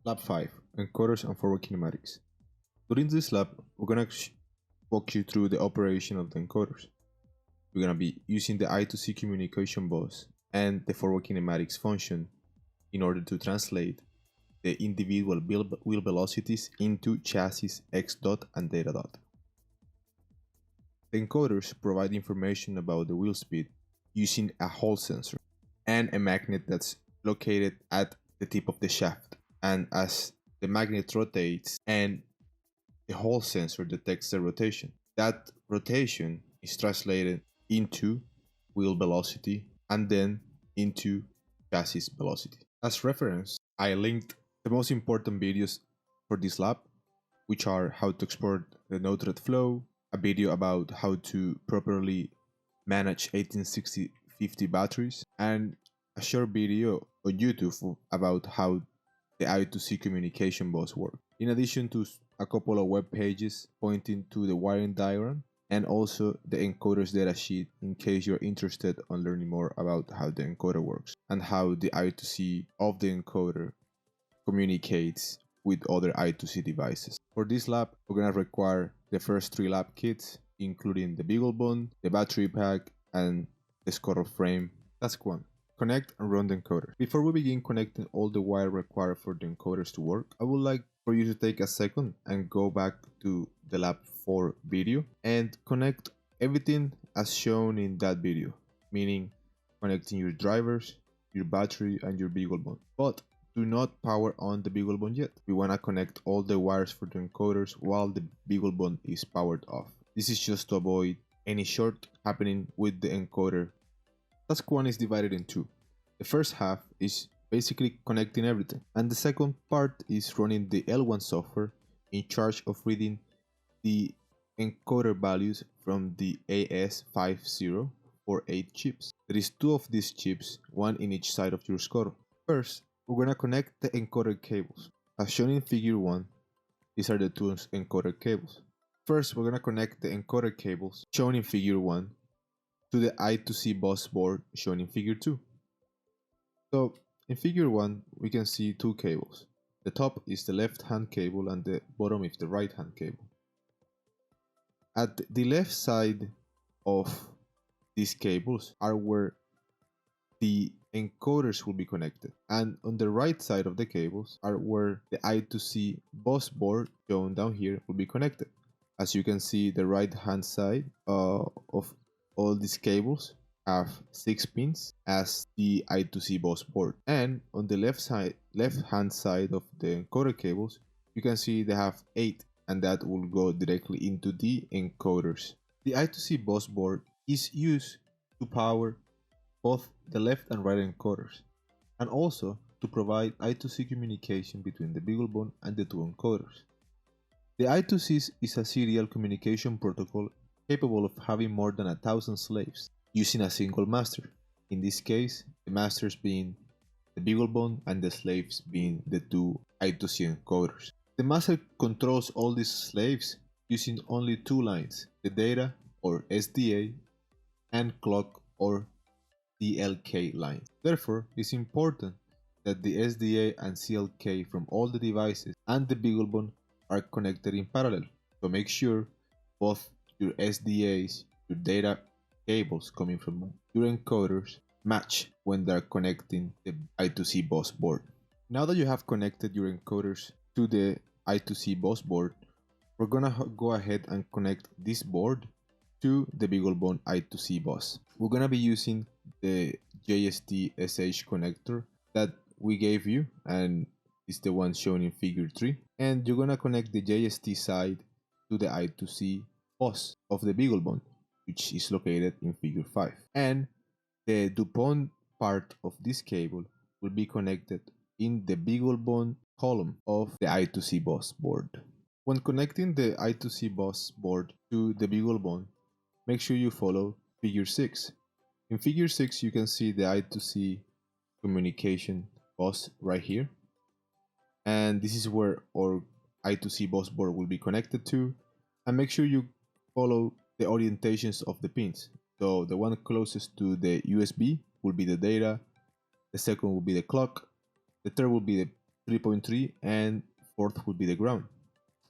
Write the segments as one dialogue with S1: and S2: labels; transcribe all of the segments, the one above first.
S1: Lab 5, Encoders and Forward Kinematics. During this lab, we're going to walk you through the operation of the encoders. We're going to be using the I2C communication bus and the forward kinematics function in order to translate the individual wheel velocities into chassis x dot and data dot. The encoders provide information about the wheel speed using a Hall sensor and a magnet that's located at the tip of the shaft. And as the magnet rotates and the Hall sensor detects the rotation, that rotation is translated into wheel velocity and then into chassis velocity. As reference, I linked the most important videos for this lab, which are how to export the node thread flow, a video about how to properly manage 1860-50 batteries, and a short video on YouTube about how the I2C communication bus works. In addition to a couple of web pages pointing to the wiring diagram and also the encoder's datasheet in case you're interested on learning more about how the encoder works and how the I2C of the encoder communicates with other I2C devices. For this lab, we're going to require the first 3 lab kits, including the beagle bond, the battery pack, and the scroll frame. Task 1. Connect and run the encoder. Before we begin connecting all the wire required for the encoders to work, I would like for you to take a second and go back to the lab 4 video and connect everything as shown in that video, meaning connecting your drivers, your battery, and your beagle bond. But do not power on the beagle bond yet. We want to connect all the wires for the encoders while the beagle bond is powered off. This is just to avoid any short happening with the encoder. Task 1 is divided in 2. The first half is basically connecting everything, and the second part is running the L1 software in charge of reading the encoder values from the AS5048 chips. There is 2 of these chips, one in each side of your scroll. First, we're going to connect the encoder cables. As shown in figure 1, these are the 2 encoder cables. First, we're going to connect the encoder cables shown in figure 1 to the I2C bus board shown in figure 2. So in figure 1 we can see 2 cables. The top is the left hand cable and the bottom is the right hand cable. At the left side of these cables are where the encoders will be connected, and on the right side of the cables are where the I2C bus board shown down here will be connected. As you can see, the right hand side of all these cables have 6 pins as the I2C bus board, and on the left hand side of the encoder cables you can see they have 8, and that will go directly into the encoders. The I2C bus board is used to power both the left and right encoders, and also to provide I2C communication between the beagle bond and the 2 encoders. The I2C is a serial communication protocol capable of having more than 1,000 slaves using a single master, in this case the masters being the beagle bond and the slaves being the 2 I2C encoders. The master controls all these slaves using only 2 lines, the data or SDA and clock or CLK lines. Therefore, it's important that the SDA and CLK from all the devices and the beagle bond are connected in parallel. So make sure both your SDAs, your data cables coming from your encoders match when they're connecting the I2C bus board. Now that you have connected your encoders to the I2C bus board, we're gonna go ahead and connect this board to the beagle bond I2C bus. We're gonna be using the JST SH connector that we gave you, and it's the one shown in figure 3, and you're gonna connect the JST side to the I2C bus of the beagle bond, which is located in figure 5, and the DuPont part of this cable will be connected in the beagle bond column of the I2C bus board. When connecting the I2C bus board to the beagle bond, make sure you follow figure 6. In figure 6 you can see the I2C communication bus right here, and this is where our I2C bus board will be connected to, and make sure you follow the orientations of the pins. So the one closest to the USB will be the data, the second will be the clock, the third will be 3.3, and fourth would be the ground.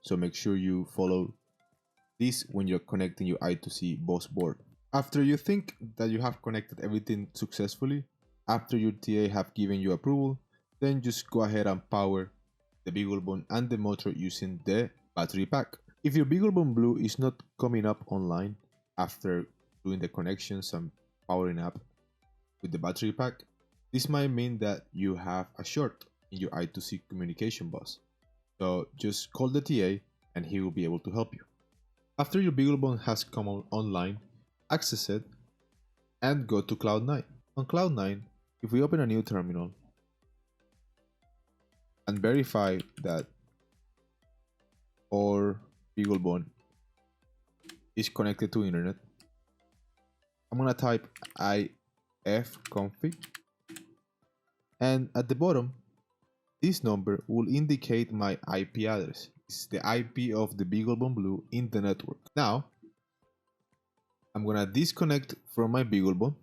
S1: So make sure you follow this when you're connecting your I2C bus board. After you think that you have connected everything successfully, after your TA have given you approval, then just go ahead and power the BeagleBone and the motor using the battery pack. If your BeagleBone Blue is not coming up online after doing the connections and powering up with the battery pack, this might mean that you have a short in your I2C communication bus. So just call the TA and he will be able to help you. After your BeagleBone has come online, access it and go to Cloud9. On Cloud9, if we open a new terminal and verify that our BeagleBone is connected to internet, I'm gonna type ifconfig, and at the bottom, this number will indicate my IP address. It's the IP of the BeagleBone Blue in the network. Now, I'm gonna disconnect from my BeagleBone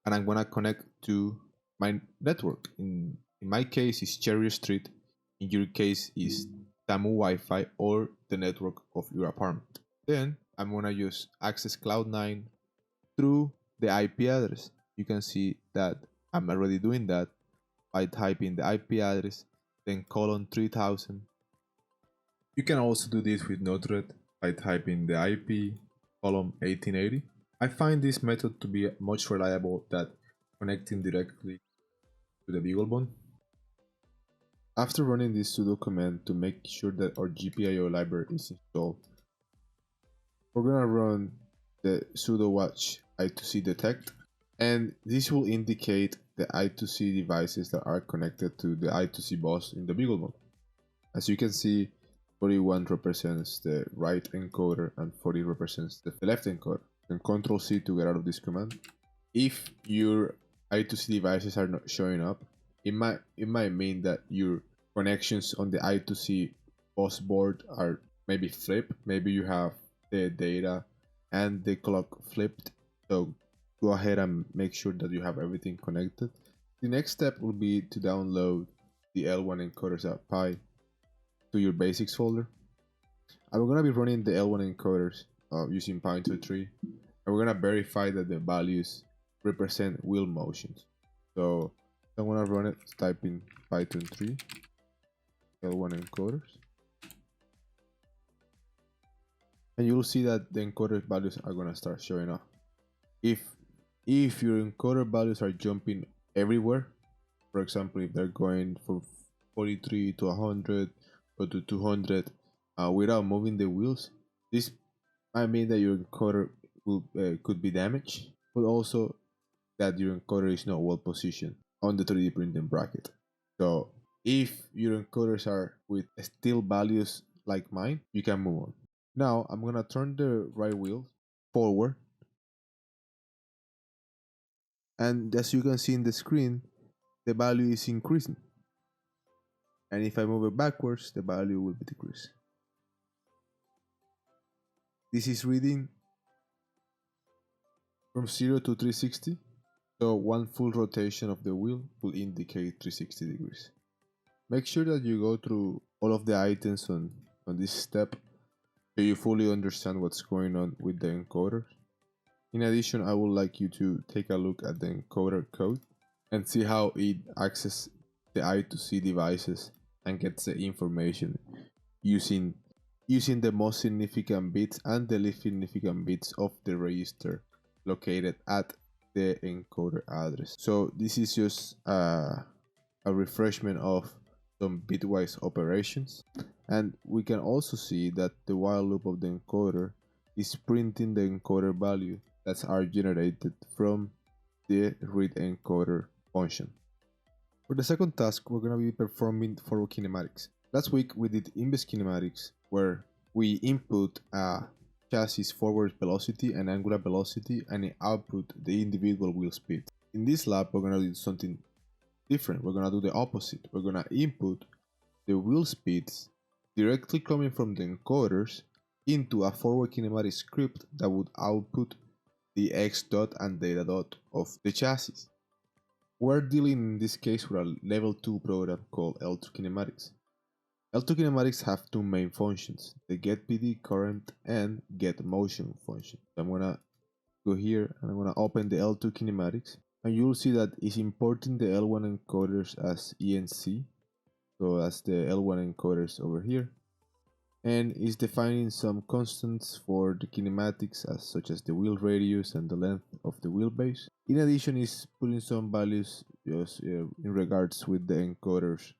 S1: and I'm gonna connect to my network. In my case, it's Cherry Street. In your case, is Tamu Wi-Fi or the network of your apartment. Then I'm gonna just access Cloud9 through the IP address. You can see that I'm already doing that by typing the IP address, then colon 3000. You can also do this with Node-RED by typing the IP column 1880. I find this method to be much reliable than connecting directly to the BeagleBone. After running this sudo command to make sure that our GPIO library is installed, we're gonna run the sudo watch I2C detect, and this will indicate the I2C devices that are connected to the I2C bus in the BeagleBone. As you can see, 41 represents the right encoder and 40 represents the left encoder. And Ctrl C to get out of this command. If your I2C devices are not showing up, it might mean that your connections on the I2C bus board are maybe flipped. Maybe you have the data and the clock flipped. So go ahead and make sure that you have everything connected. The next step will be to download the L1 encoders.py to your basics folder. I'm gonna be running the L1 encoders using Python 3, and we're gonna verify that the values represent wheel motions. So I'm gonna run it, type in Python 3 L1 encoders, and you'll see that the encoder values are gonna start showing up. If your encoder values are jumping everywhere, for example, if they're going from 43 to 100 or to 200 without moving the wheels, this might mean that your encoder could be damaged, but also that your encoder is not well positioned on the 3D printing bracket. So if your encoders are with still values like mine, you can move on. Now I'm gonna turn the right wheel forward, and as you can see in the screen, the value is increasing. And if I move it backwards, the value will be decreased. This is reading from 0 to 360. So one full rotation of the wheel will indicate 360 degrees. Make sure that you go through all of the items on this step so you fully understand what's going on with the encoder. In addition, I would like you to take a look at the encoder code and see how it accesses the I2C devices and gets the information using the most significant bits and the least significant bits of the register located at the encoder address. So this is just a refreshment of some bitwise operations, and we can also see that the while loop of the encoder is printing the encoder value that are generated from the read encoder function. For the second task, we're going to be performing for kinematics. Last week we did inverse kinematics, where we input a chassis forward velocity and angular velocity and output the individual wheel speed. In this lab, we're going to do something different. We're going to do the opposite. We're going to input the wheel speeds directly coming from the encoders into a forward kinematic script that would output the x dot and data dot of the chassis. We're dealing in this case with a level 2 program called L2 Kinematics. L2 Kinematics have two main functions, the getPD current and getMotion function. So I'm gonna go here and I'm gonna open the L2 Kinematics, and you'll see that it's importing the L1 encoders as ENC. So that's the L1 encoders over here, and is defining some constants for the kinematics such as the wheel radius and the length of the wheelbase. In addition, is putting some values just in regards with the encoders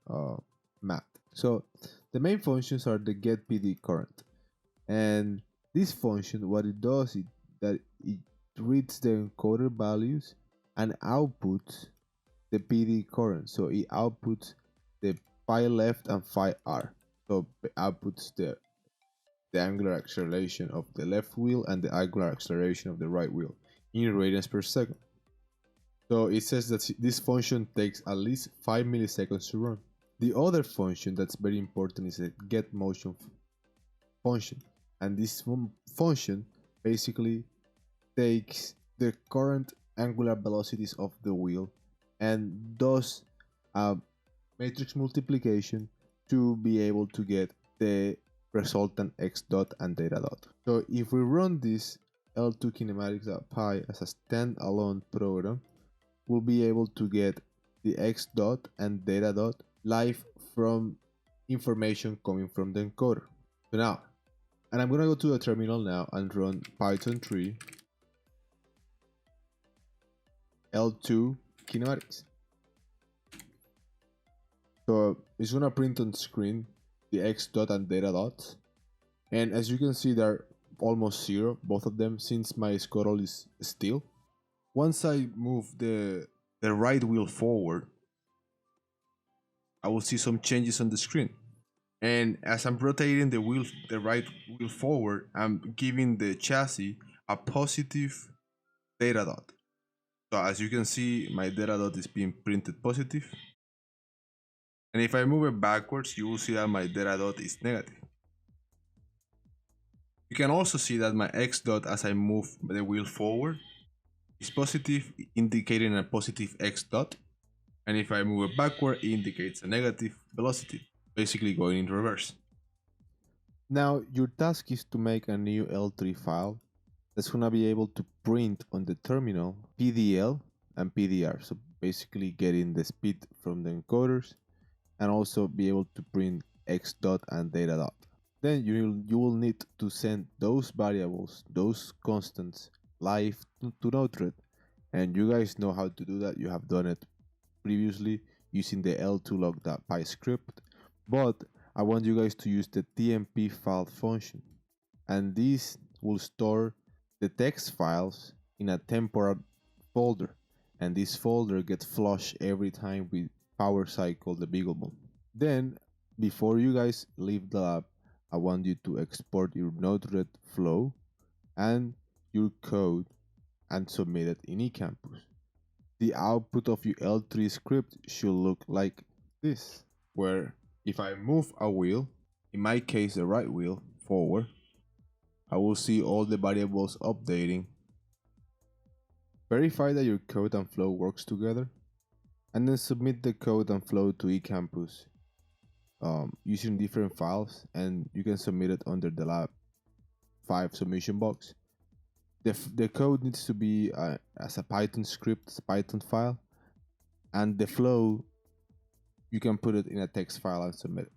S1: math. So the main functions are the getPD current, and this function, what it does is that it reads the encoder values and outputs the PD current. So it outputs the phi left and phi r. So it outputs the angular acceleration of the left wheel and the angular acceleration of the right wheel in radians per second. So it says that this function takes at least 5 milliseconds to run. The other function that's very important is the getMotion function, and this function basically takes the current angular velocities of the wheel and does a matrix multiplication to be able to get the resultant x dot and data dot. So if we run this L2 kinematics.py as a standalone program, we'll be able to get the x dot and data dot live from information coming from the encoder. So now, and I'm gonna go to the terminal now and run Python 3 L2 kinematics. So it's gonna print on screen the x dot and data dot, and as you can see they're almost zero, both of them, since my scroll is still. Once I move the right wheel forward, I will see some changes on the screen. And as I'm rotating the right wheel forward, I'm giving the chassis a positive data dot. So as you can see, my data dot is being printed positive. And if I move it backwards, you will see that my data dot is negative. You can also see that my x dot, as I move the wheel forward, is positive, indicating a positive x dot. And if I move it backward, it indicates a negative velocity, basically going in reverse. Now your task is to make a new L3 file that's gonna be able to print on the terminal PDL and PDR. So basically getting the speed from the encoders and also be able to print x dot and data dot. Then you will need to send those variables, those constants, live to Node-RED. And you guys know how to do that. You have done it previously using the l2log.py script, but I want you guys to use the tmp file function, and this will store the text files in a temporal folder, and this folder gets flushed every time we power cycle the BeagleBone. Then before you guys leave the lab, I want you to export your Node-RED flow and your code and submit it in eCampus. The output of your L3 script should look like this, where if I move a wheel, in my case the right wheel, forward, I will see all the variables updating. Verify that your code and flow works together, and then submit the code and flow to eCampus using different files, and you can submit it under the lab 5 submission box. The code needs to be as a Python script, Python file, and the flow, you can put it in a text file and submit it.